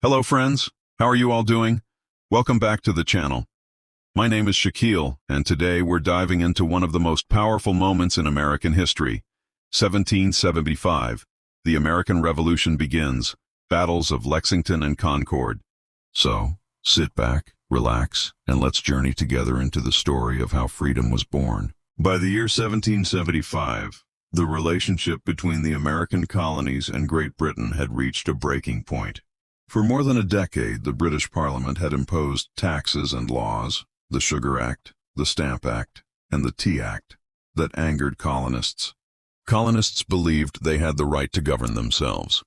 Hello friends, how are you all doing? Welcome back to the channel. My name is Shaquille, and today we're diving into one of the most powerful moments in American history. 1775, the American Revolution begins, battles of Lexington and Concord. So, sit back, relax, and let's journey together into the story of how freedom was born. By the year 1775, the relationship between the American colonies and Great Britain had reached a breaking point. For more than a decade, the British Parliament had imposed taxes and laws, the Sugar Act, the Stamp Act, and the Tea Act, that angered colonists. Colonists believed they had the right to govern themselves.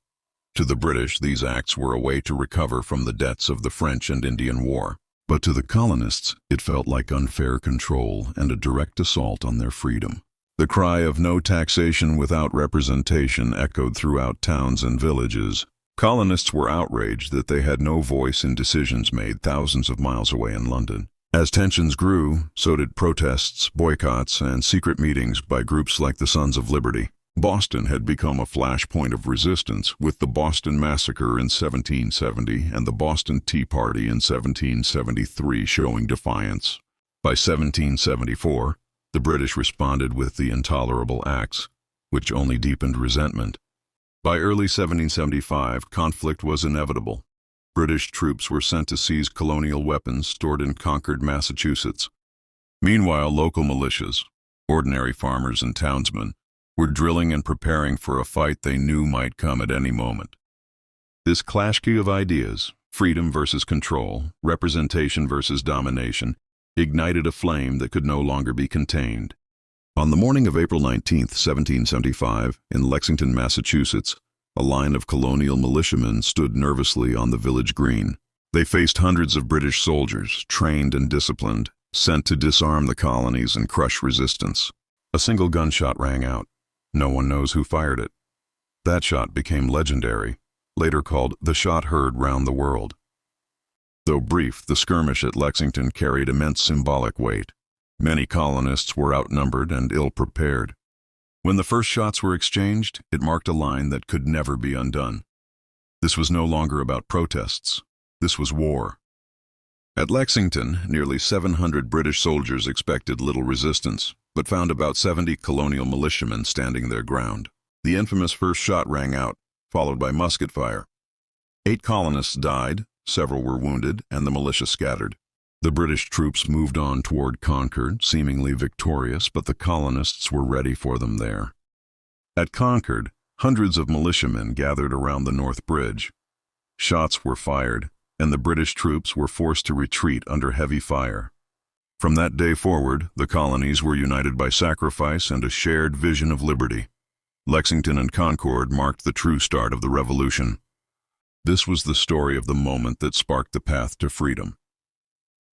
To the British, these acts were a way to recover from the debts of the French and Indian War. But to the colonists, it felt like unfair control and a direct assault on their freedom. The cry of no taxation without representation echoed throughout towns and villages. Colonists were outraged that they had no voice in decisions made thousands of miles away in London. As tensions grew, so did protests, boycotts, and secret meetings by groups like the Sons of Liberty. Boston had become a flashpoint of resistance, with the Boston Massacre in 1770 and the Boston Tea Party in 1773 showing defiance. By 1774, the British responded with the Intolerable Acts, which only deepened resentment. By early 1775, conflict was inevitable. British troops were sent to seize colonial weapons stored in Concord, Massachusetts. Meanwhile, local militias, ordinary farmers and townsmen, were drilling and preparing for a fight they knew might come at any moment. This clash of ideas, freedom versus control, representation versus domination, ignited a flame that could no longer be contained. On the morning of April 19, 1775, in Lexington, Massachusetts, a line of colonial militiamen stood nervously on the village green. They faced hundreds of British soldiers, trained and disciplined, sent to disarm the colonies and crush resistance. A single gunshot rang out. No one knows who fired it. That shot became legendary, later called the shot heard round the world. Though brief, the skirmish at Lexington carried immense symbolic weight. Many colonists were outnumbered and ill-prepared. When the first shots were exchanged, it marked a line that could never be undone. This was no longer about protests. This was war. At Lexington, nearly 700 British soldiers expected little resistance, but found about 70 colonial militiamen standing their ground. The infamous first shot rang out, followed by musket fire. 8 colonists died, several were wounded, and the militia scattered. The British troops moved on toward Concord, seemingly victorious, but the colonists were ready for them there. At Concord, hundreds of militiamen gathered around the North Bridge. Shots were fired, and the British troops were forced to retreat under heavy fire. From that day forward, the colonies were united by sacrifice and a shared vision of liberty. Lexington and Concord marked the true start of the Revolution. This was the story of the moment that sparked the path to freedom.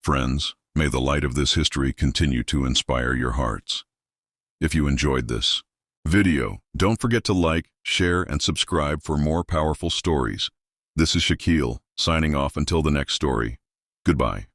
Friends, may the light of this history continue to inspire your hearts. If you enjoyed this video, don't forget to like, share, and subscribe for more powerful stories. This is Shaquille, signing off until the next story. Goodbye.